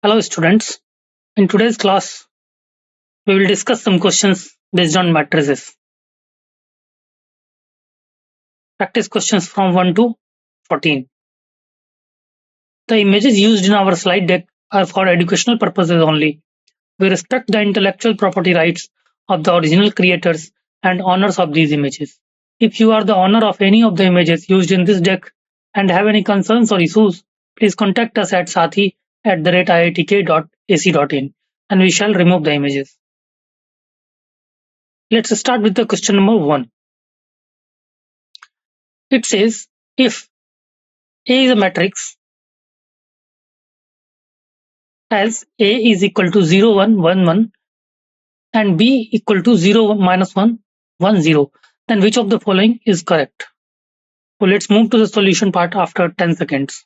Hello students, in today's class we will discuss some questions based on matrices. Practice questions from 1 to 14. The images used in our slide deck are for educational purposes only. We respect the intellectual property rights of the original creators and owners of these images. If you are the owner of any of the images used in this deck and have any concerns or issues, please contact us at sathi@iitk.ac.in and we shall remove the images. Let's start with the question number 1. It says if A is a matrix as A is equal to 0, 1, 1, 1 and B equal to 0, minus 1, 1, 0, then which of the following is correct? So let's move to the solution part after 10 seconds.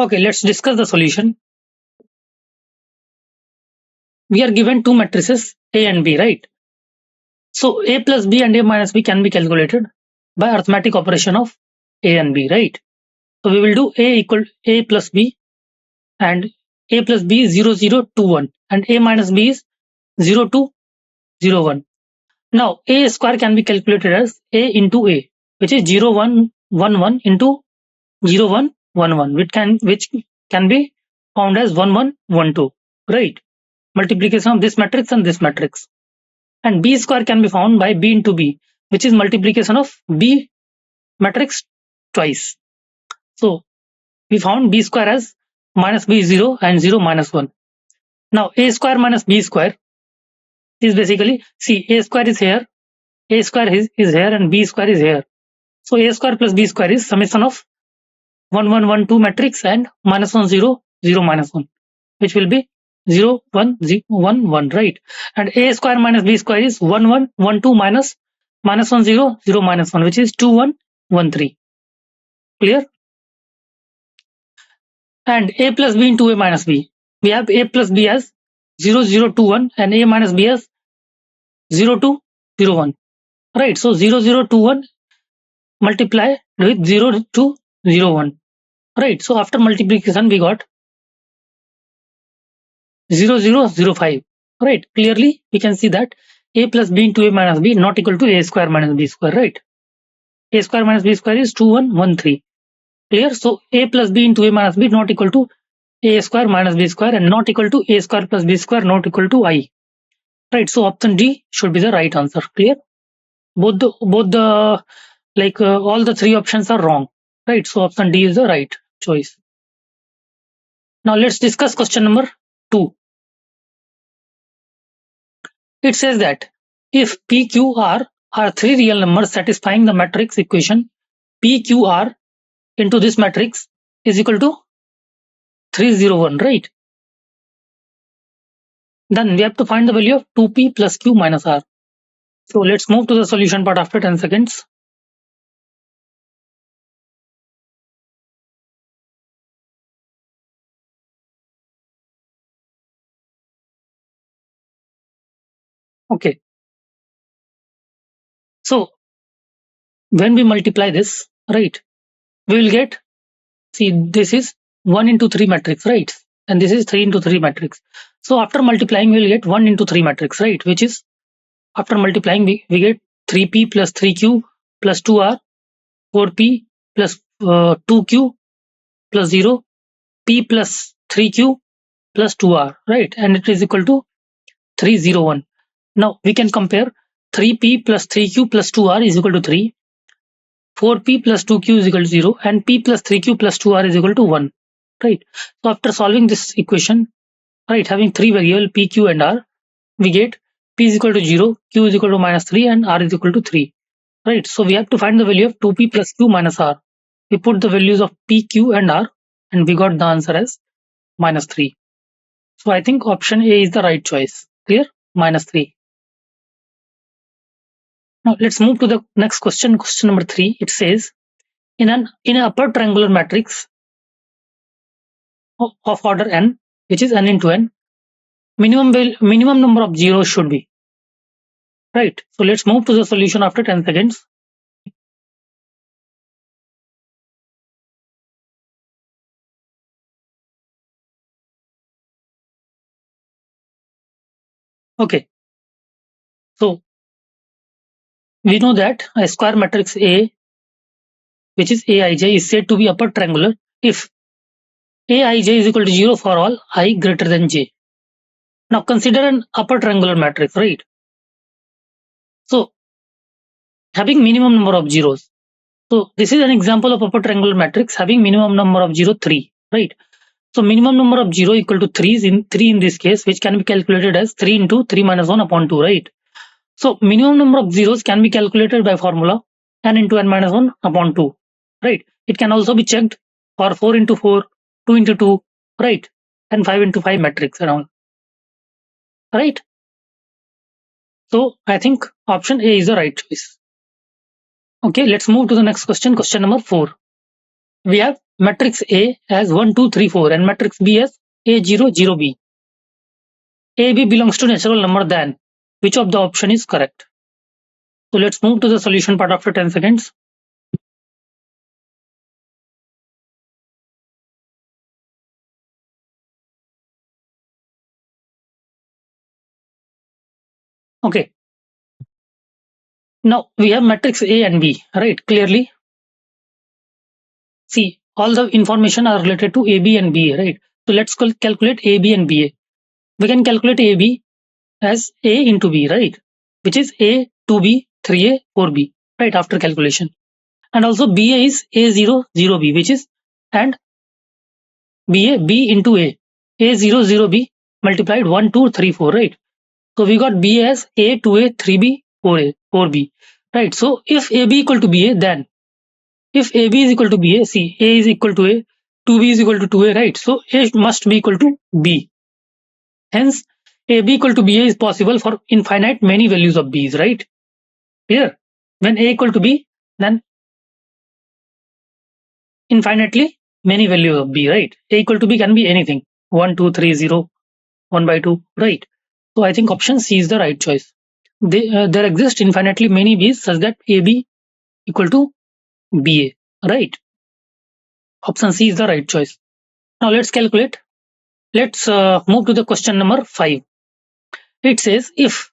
Okay, let's discuss the solution. We are given two matrices A and B, right? So A plus B and A minus B can be calculated by arithmetic operation of A and B, right? So we will do A equal A plus B and A plus B is 0, 0, 2, 1 and A minus B is 0, 2, 0, 1. Now A square can be calculated as A into A, which is 0, 1, 1, 1 into 0, 1, 1, 1, which can be found as 1, 1, 1, 2, right? Multiplication of this matrix and this matrix. And B square can be found by B into B, which is multiplication of B matrix twice. So we found B square as minus B 0 and 0 minus 1. Now A square minus B square is basically, see, A square is here, A square is here and B square is here. So A square plus B square is summation of 1, 1, 1, 2 matrix and minus 1, 0, 0, minus 1, which will be 0, 1, 0, 1, 1, right? And A square minus B square is 1, 1, 1, 2 minus 1, 0, 0, minus 1, which is 2, 1, 1, 3. Clear? And A plus B into A minus B. We have A plus B as 0, 0, 2, 1 and A minus B as 0, 2, 0, 1. Right, so 0, 0, 2, 1 multiply with 0, 2, 0, 1. Right, so after multiplication we got 0, 0, 0, 5. Right, clearly we can see that A plus B into A minus B not equal to A square minus B square, right? A square minus B square is 2, 1, 1, 3. Clear? So A plus B into A minus B not equal to A square minus B square and not equal to A square plus B square not equal to I. Right, so option D should be the right answer. Clear? All the three options are wrong. Right, so option D is the right choice. Now let's discuss question number 2. It says that if PQR are three real numbers satisfying the matrix equation PQR into this matrix is equal to 301, right? Then we have to find the value of 2P plus Q minus R. So let's move to the solution part after 10 seconds. Okay. So when we multiply this, right, we will get, see, this is 1 into 3 matrix, right? And this is 3 into 3 matrix. So after multiplying, we will get 1 into 3 matrix, right? Which is, after multiplying, we get 3P plus 3Q plus 2R, 4P plus 2Q plus 0, P plus 3Q plus 2R, right? And it is equal to 301. Now we can compare 3P plus 3Q plus 2R is equal to 3, 4P plus 2Q is equal to 0 and P plus 3Q plus 2R is equal to 1, right? So after solving this equation, right, having three variables P, Q and R, we get P is equal to 0, Q is equal to minus 3 and R is equal to 3, right? So we have to find the value of 2P plus Q minus R. We put the values of P, Q and R and we got the answer as minus 3. So I think option A is the right choice. Clear? Minus 3. Now let's move to the next question. Question number 3. It says, in an upper triangular matrix of order n, which is n into n, minimum number of zeros should be. right? So let's move to the solution after 10 seconds. Okay, so we know that a square matrix A, which is Aij, is said to be upper triangular if Aij is equal to 0 for all I greater than j. Now consider an upper triangular matrix, right? So having minimum number of zeros. So this is an example of upper triangular matrix having minimum number of 0, 3, right? So minimum number of 0 equal to 3 is in 3 in this case, which can be calculated as 3 into 3 minus 1 upon 2, right? So minimum number of zeros can be calculated by formula n into n minus 1 upon 2, right? It can also be checked for 4 into 4, 2 into 2, right? And 5 into 5 matrix around, right? So I think option A is the right choice. Okay, let's move to the next question, question number 4. We have matrix A as 1, 2, 3, 4 and matrix B as A0, 0B. AB belongs to natural number then. Which of the option is correct? So let's move to the solution part after 10 seconds. Okay. Now we have matrix A and B, right? Clearly, see, all the information are related to AB and BA, right? So let's calculate AB and BA. We can calculate AB as A into B, right? Which is A, 2B, 3A, 4B, right? After calculation. And also BA is A0, 0B, which is and BA, B into A. A0, 0B multiplied 1, 2, 3, 4, right? So we got BA as A, 2A, 3B, 4A, 4B, right? So if AB equal to BA, then if AB is equal to BA, see, A is equal to A, 2B is equal to 2A, right? So A must be equal to B. Hence, AB equal to BA is possible for infinite many values of B's, right? Here, when A equal to B, then infinitely many values of B, right? A equal to B can be anything. 1, 2, 3, 0, 1 by 2, right? So I think option C is the right choice. There exist infinitely many B's such that AB equal to BA, right? Option C is the right choice. Now let's calculate. Let's move to the question number 5. It says if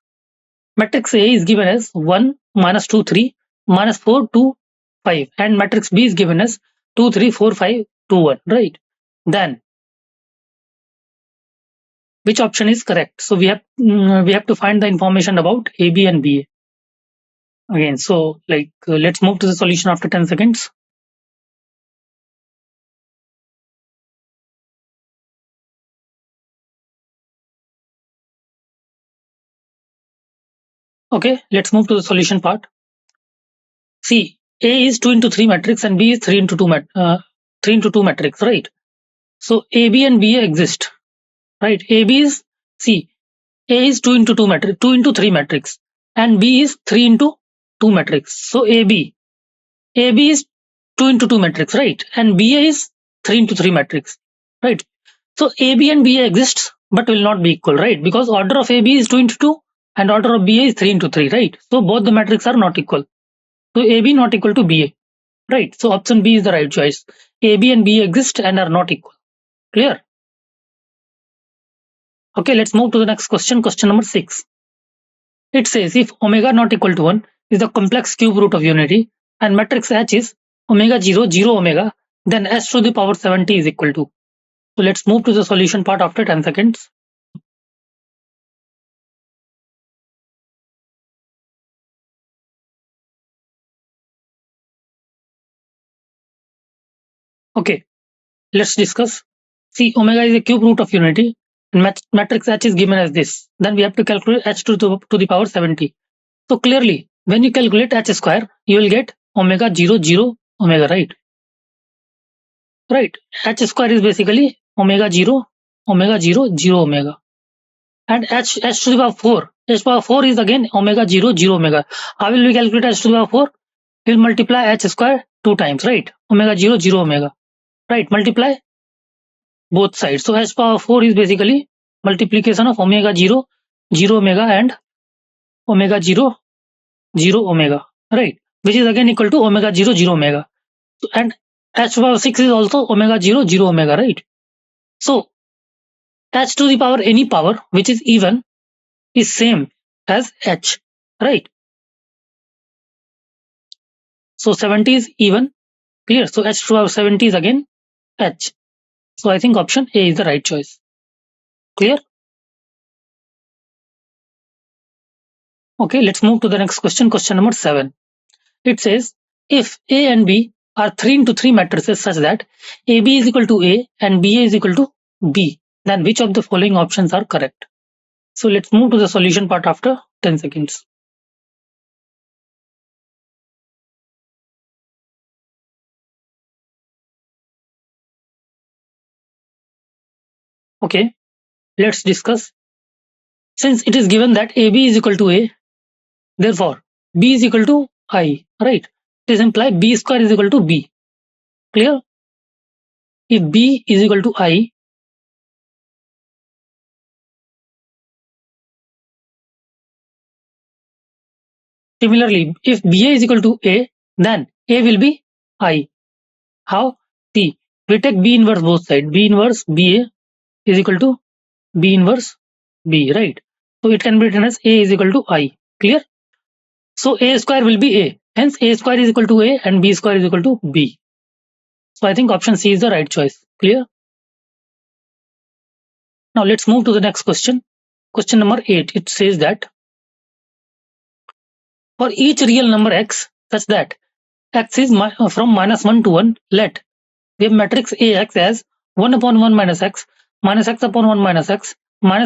matrix A is given as 1, minus 2, 3, minus 4, 2, 5 and matrix B is given as 2, 3, 4, 5, 2, 1, right? Then which option is correct? So we have to find the information about AB and BA. Again, so let's move to the solution after 10 seconds. Okay, let's move to the solution part. See, A is 2 into 3 matrix and B is 3 into 2 matrix, right? So AB and BA exist, right? AB is, see, A is 2 into 2 matrix, 2 into 3 matrix, and B is 3 into 2 matrix. So AB is 2 into 2 matrix, right? And BA is 3 into 3 matrix, right? So AB and BA exists but will not be equal, right? Because order of AB is 2 into 2 and order of BA is 3 into 3, right? So both the matrices are not equal. So AB not equal to BA, right? So option B is the right choice. AB and BA exist and are not equal. Clear? Okay, let's move to the next question, question number 6. It says if omega not equal to 1 is the complex cube root of unity and matrix H is omega 0, 0 omega, then S to the power 70 is equal to. So let's move to the solution part after 10 seconds. Okay, let's discuss. See, omega is a cube root of unity and matrix H is given as this. Then we have to calculate H to the power 70. So clearly, when you calculate H square, you will get omega 0, 0 omega, right? Right. H square is basically omega 0, 0 omega. And H to the power 4. H power 4 is again omega 0, 0 omega. How will we calculate H to the power 4? We'll multiply H square 2 times, right? Omega 0, 0 omega. Right, multiply both sides. So H power 4 is basically multiplication of omega 0, 0 omega and omega 0, 0 omega, right? Which is again equal to omega 0, 0 omega. So, and h to the power 6 is also omega 0, 0 omega, right? So h to the power any power which is even is same as h, right? So 70 is even, clear? So h to the power 70 is again h. So I think option A is the right choice. Clear? Okay, let's move to the next question. Question number 7. It says, if A and B are 3 into 3 matrices such that AB is equal to A and BA is equal to B, then which of the following options are correct? So let's move to the solution part after 10 seconds. Okay, let's discuss. Since it is given that AB is equal to A, therefore B is equal to I, right? This implies B square is equal to B. Clear? If B is equal to I, similarly, if BA is equal to A, then A will be I. How? See, we take B inverse both sides. B inverse BA is equal to B inverse B, right? So it can be written as A is equal to I. Clear? So A square will be A. Hence A square is equal to A and B square is equal to B. So I think option C is the right choice. Clear? Now let's move to the next question. Question number 8. It says that for each real number x such that x is from -1 to 1, let we have matrix AX as 1 upon 1 minus x upon 1 minus x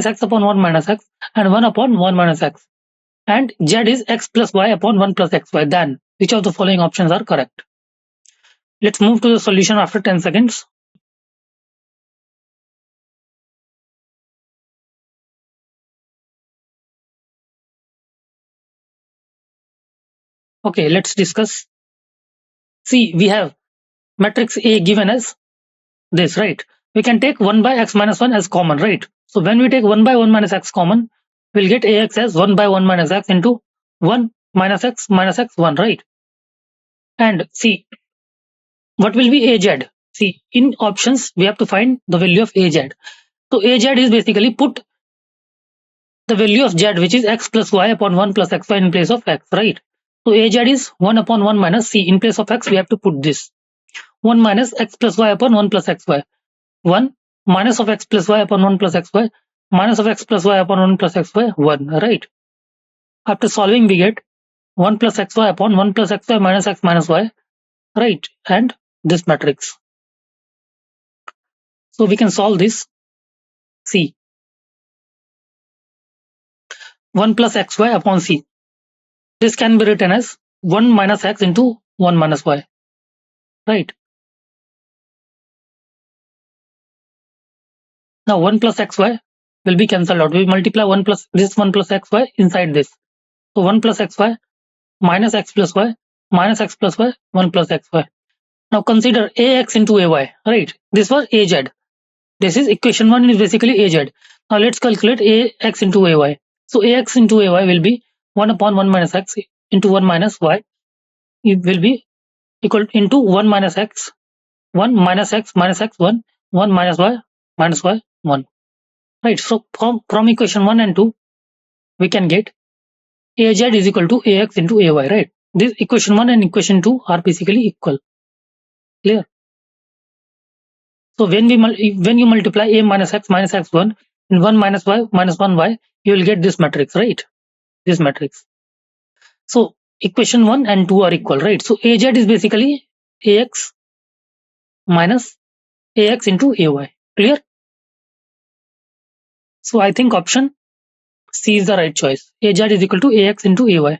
x upon 1 minus x and 1 upon 1 minus x. And z is x plus y upon 1 plus xy. Then which of the following options are correct? Let's move to the solution after 10 seconds. Okay, let's discuss. See, we have matrix A given as this, right? We can take 1 by x minus 1 as common, right? So when we take 1 by 1 minus x common, we'll get AX as 1 by 1 minus x into 1 minus x, 1, right? And see, what will be AZ? See, in options, we have to find the value of AZ. So AZ is basically put the value of z, which is x plus y upon 1 plus xy in place of x, right? So AZ is 1 upon 1 minus c. In place of x, we have to put this 1 minus x plus y upon 1 plus xy. 1 minus of x plus y upon 1 plus xy minus of x plus y upon 1 plus xy, 1, right? After solving, we get 1 plus xy upon 1 plus xy minus x minus y, right? And this matrix. So we can solve this. C. 1 plus xy upon c. This can be written as 1 minus x into 1 minus y, right? Now 1 plus xy will be cancelled out. We multiply 1 plus this 1 plus xy inside this. So 1 plus xy minus x plus y minus x plus y 1 plus xy. Now consider ax into ay, right? This was az. This is equation 1 is basically az. Now let's calculate ax into ay. So ax into ay will be 1 upon 1 minus x into 1 minus y. It will be equal into 1 minus x, 1 minus x minus x, 1 minus y 1. Right. So from equation 1 and 2, we can get az is equal to ax into ay, right? This equation 1 and equation 2 are basically equal. Clear? So when you multiply a minus x minus x1 and 1 minus y minus 1y, you will get this matrix, right? This matrix. So equation 1 and 2 are equal, right? So az is basically ax minus ax into ay. Clear? So I think option C is the right choice. Az is equal to ax into ay.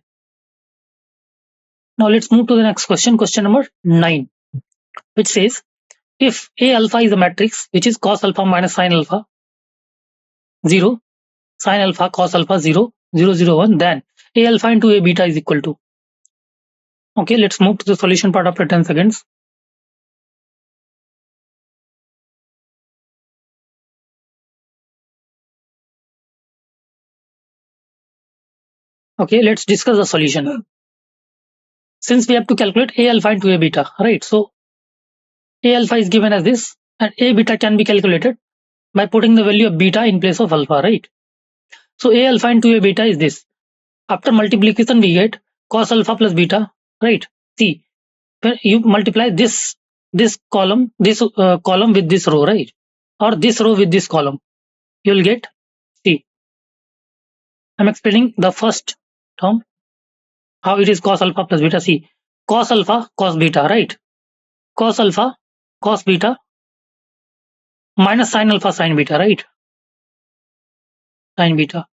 Now let's move to the next question. Question number 9, which says, if A alpha is a matrix which is cos alpha minus sin alpha 0, sin alpha, cos alpha 0, 0, 0, 1, then A alpha into A beta is equal to. Okay, let's move to the solution part after 10 seconds. Okay, let's discuss the solution. Since we have to calculate A alpha into A beta, right? So A alpha is given as this, and A beta can be calculated by putting the value of beta in place of alpha, right? So A alpha into A beta is this. After multiplication, we get cos alpha plus beta, right? See, when you multiply this column, column with this row, right? Or this row with this column, you'll get, see, I'm explaining the first term, how it is cos alpha plus beta. See, cos alpha, cos beta, right? Cos alpha, cos beta, minus sin alpha, sin beta, right? Sin beta.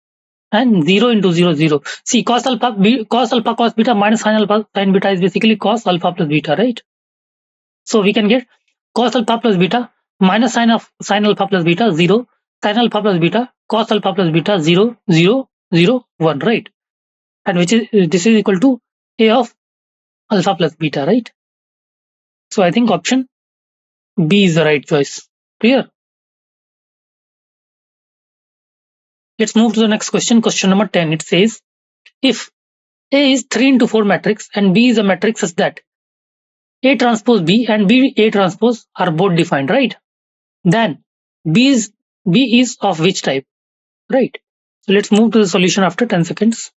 And 0 into 0, 0. See, cos alpha, cos beta minus sin alpha, sin beta is basically cos alpha plus beta, right? So we can get cos alpha plus beta minus sin alpha plus beta, 0. Sin alpha plus beta, cos alpha plus beta, 0, 0, 0, 1, right? And which is, this is equal to A of alpha plus beta, right? So I think option B is the right choice. Clear? Let's move to the next question. Question number 10. It says, if A is 3 into 4 matrix and B is a matrix such that A transpose B and B A transpose are both defined, right? Then B is of which type, right? So let's move to the solution after 10 seconds.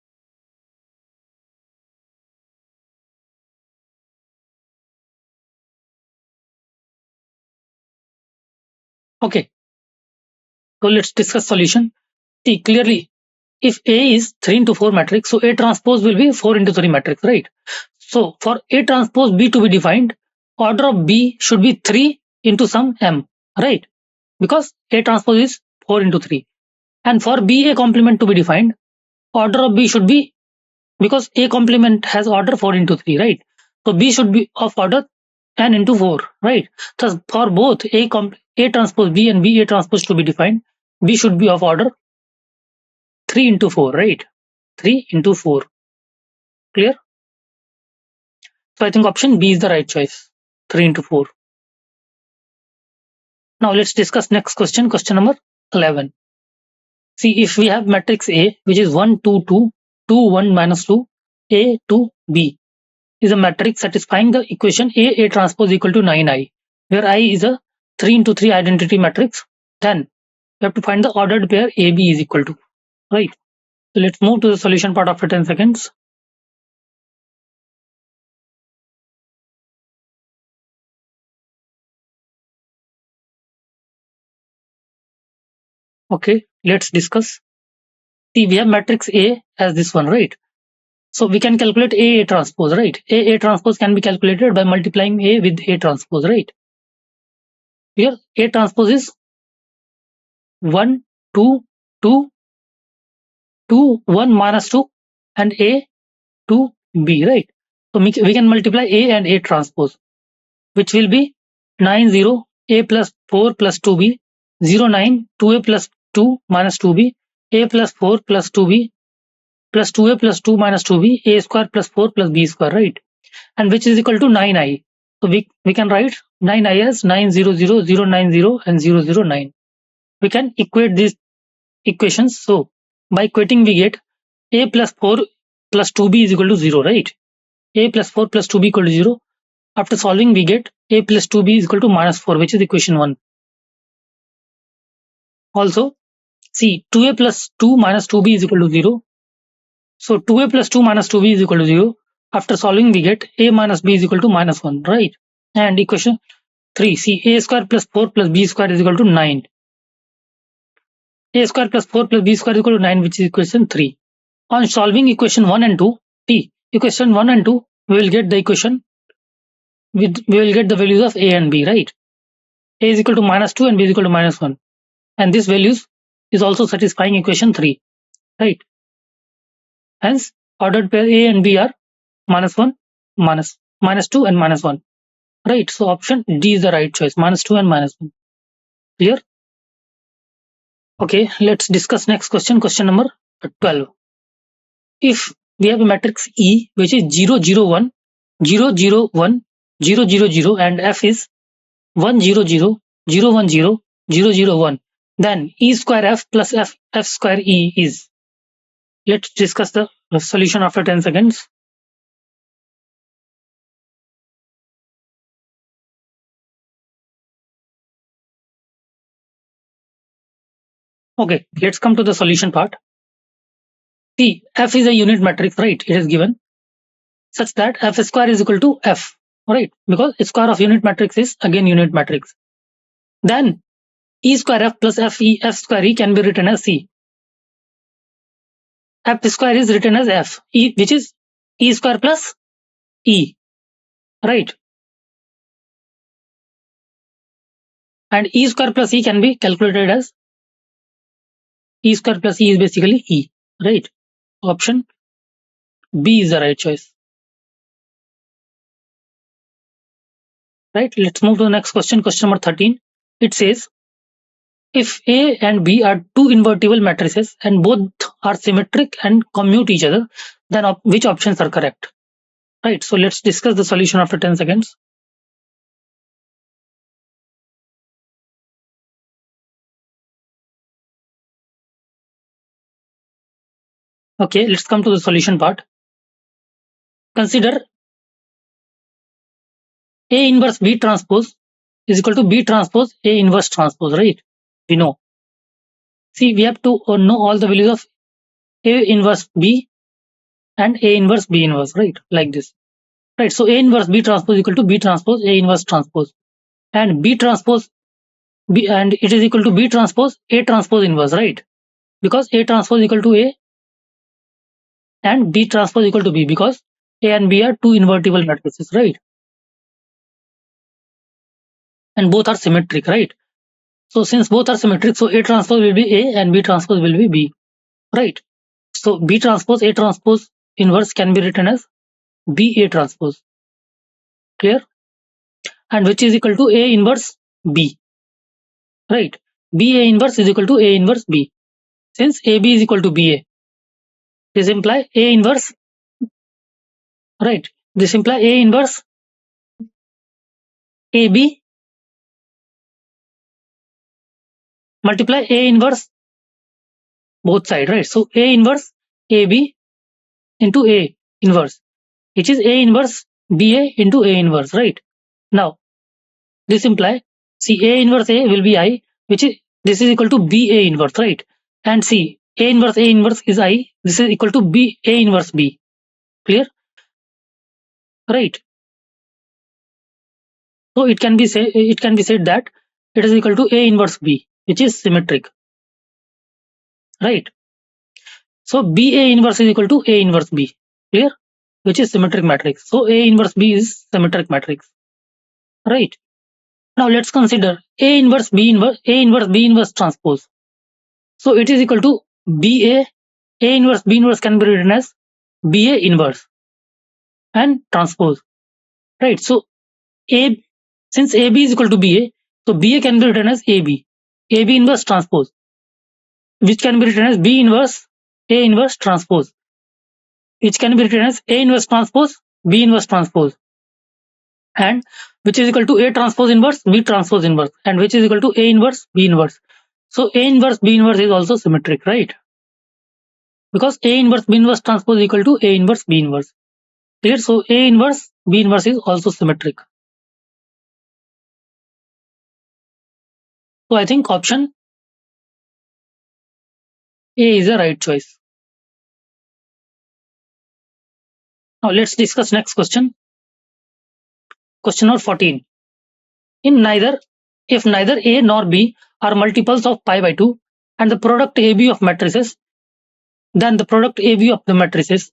Okay, so let's discuss solution. See, clearly, if A is 3 into 4 matrix, so A transpose will be 4 into 3 matrix, right? So for A transpose B to be defined, order of B should be 3 into some M, right? Because A transpose is 4 into 3. And for B A complement to be defined, order of B should be, because A complement has order 4 into 3, right? So B should be of order n into 4, right? Thus for both A transpose B and B A transpose to be defined, B should be of order 3 into 4, right? 3 into 4. Clear? So I think option B is the right choice. 3 into 4. Now let's discuss next question. Question number 11. See, if we have matrix A, which is 1, 2, 2, 2, 1, minus 2, A, 2, B, is a matrix satisfying the equation A transpose equal to 9i, where I is a 3 into 3 identity matrix, then we have to find the ordered pair AB is equal to, right? So let's move to the solution part after 10 seconds. Okay, let's discuss. See, we have matrix A as this one, right? So we can calculate A transpose, right? A transpose can be calculated by multiplying A with A transpose, right? Here A transpose is 1, 2, 2, 2, 1 minus 2 and A 2 B, right? So we can multiply A and A transpose, which will be 9, 0, A plus 4 plus 2B, 0, 9, 2A plus 2 minus 2B, A plus 4 plus 2B plus 2A plus 2 minus 2B, A square plus 4 plus B square, right? And which is equal to 9i. So we can write 9i as 900, 090 and 009. We can equate these equations. So by equating we get A plus 4 plus 2B is equal to 0, right? A plus 4 plus 2B equal to 0. After solving we get A plus 2B is equal to minus 4, which is equation 1. Also, see, 2A plus 2 minus 2B is equal to 0. So 2A plus 2 minus 2B is equal to 0. After solving we get A minus B is equal to minus 1, right? And equation 3, see, A square plus 4 plus B square is equal to 9. A square plus 4 plus B square is equal to 9, which is equation 3. On solving equation 1 and 2, equation 1 and 2, we will get the equation, we will get the values of A and B, right? A is equal to minus 2 and B is equal to minus 1. And this values is also satisfying equation 3, right? Hence, ordered pair A and B are minus 1, minus 2 and minus 1, right? So option D is the right choice, minus 2 and minus 1. Clear? Okay, let's discuss next question, question number 12. If we have a matrix E, which is 0, 0, 1, 0, 0, 1, 0, 0, 0, and F is 1, 0, 0, 0, 1, 0, 0, 0, 1, then E square F plus F square E is. Let's discuss the solution after 10 seconds. Okay, let's come to the solution part. See, F is a unit matrix, right? It is given such that F square is equal to F, right? Because square of unit matrix is again unit matrix. Then E square F plus F square E can be written as C. F square is written as F, E, which is E square plus E, right? And E square plus E can be calculated as E square plus E is basically E, right? Option B is the right choice. Right, let's move to the next question. Question number 13. It says, if A and B are two invertible matrices and both are symmetric and commute each other, then which options are correct? Right, so let's discuss the solution after 10 seconds. Okay, let's come to the solution part. Consider A inverse B transpose is equal to B transpose A inverse transpose, right? We know. See, we have to know all the values of A inverse B and A inverse B inverse, right? Like this. Right, so A inverse B transpose equal to B transpose A inverse transpose. And B transpose B, and it is equal to B transpose A transpose inverse, right? Because A transpose equal to A and B transpose equal to B, because A and B are two invertible matrices, right? And both are symmetric, right? So since both are symmetric, so A transpose will be A and B transpose will be B, right? So B transpose A transpose inverse can be written as B A transpose. Clear? And which is equal to A inverse B, right? B A inverse is equal to A inverse B. Since AB is equal to BA, this imply A inverse, right? This imply A inverse AB multiply A inverse both sides, right? So A inverse AB into A inverse, which is A inverse BA into A inverse, right? Now, this imply, see, A inverse A will be I, which is, this is equal to BA inverse, right? And see, A inverse is I, this is equal to B A inverse B. Clear? Right. So it can be said that it is equal to A inverse B, which is symmetric. Right. So BA inverse is equal to A inverse B. Clear? Which is symmetric matrix. So A inverse B is symmetric matrix. Right. Now let's consider A inverse B inverse transpose. So it is equal to BA, A inverse B inverse can be written as BA inverse and transpose. Right. So since AB is equal to BA, so BA can be written as AB inverse transpose, which can be written as B inverse A inverse transpose, which can be written as A inverse transpose B inverse transpose, and which is equal to A transpose inverse B transpose inverse, and which is equal to A inverse B inverse. So A inverse B inverse is also symmetric, right? Because A inverse B inverse transpose is equal to A inverse B inverse. Clear? So A inverse B inverse is also symmetric. So I think option A is the right choice. Now let's discuss next question. Question number 14. If neither A nor B are multiples of pi by 2 and the product AB of matrices, then the product AB of the matrices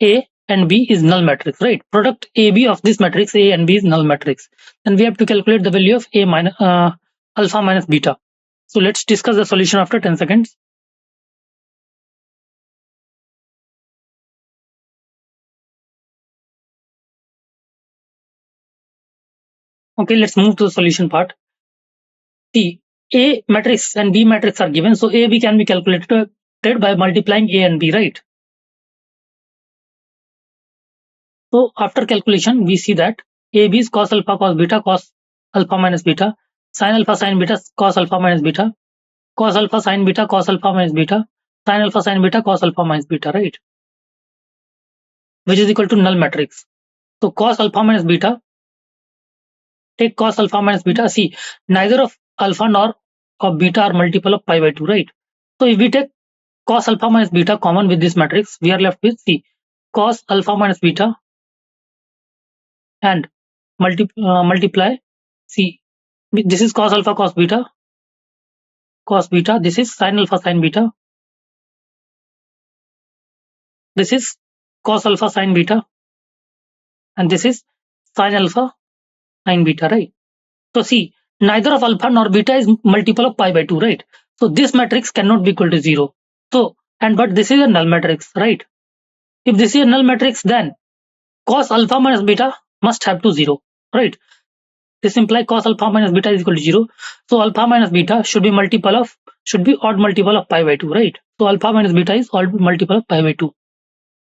A and B is null matrix, right? Product AB of this matrix A and B is null matrix. And we have to calculate the value of A minus alpha minus beta. So let's discuss the solution after 10 seconds. Okay, let's move to the solution part. See, A matrix and B matrix are given, so A B can be calculated by multiplying A and B, right? So after calculation, we see that AB is cos alpha cos beta cos alpha minus beta, sin alpha sin beta cos alpha minus beta, cos alpha sin beta cos alpha minus beta, sin alpha sin beta cos alpha minus beta, right? Which is equal to null matrix. So cos alpha minus beta, take cos alpha minus beta. See, neither of alpha nor of beta are multiple of pi by 2, right? So if we take cos alpha minus beta common with this matrix, we are left with, see, cos alpha minus beta and multiply, see, this is cos alpha cos beta, this is sin alpha sin beta, this is cos alpha sin beta, and this is sin alpha sin beta, right? So see, neither of alpha nor beta is multiple of pi by 2, right? So this matrix cannot be equal to 0. So, but this is a null matrix, right? If this is a null matrix, then cos alpha minus beta must have to 0, right? This implies cos alpha minus beta is equal to 0. So alpha minus beta should be odd multiple of pi by 2, right? So alpha minus beta is odd multiple of pi by 2.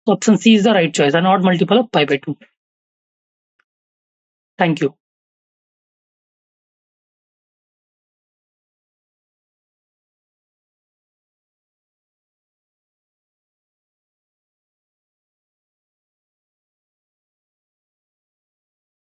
So option C is the right choice, an odd multiple of pi by 2. Thank you.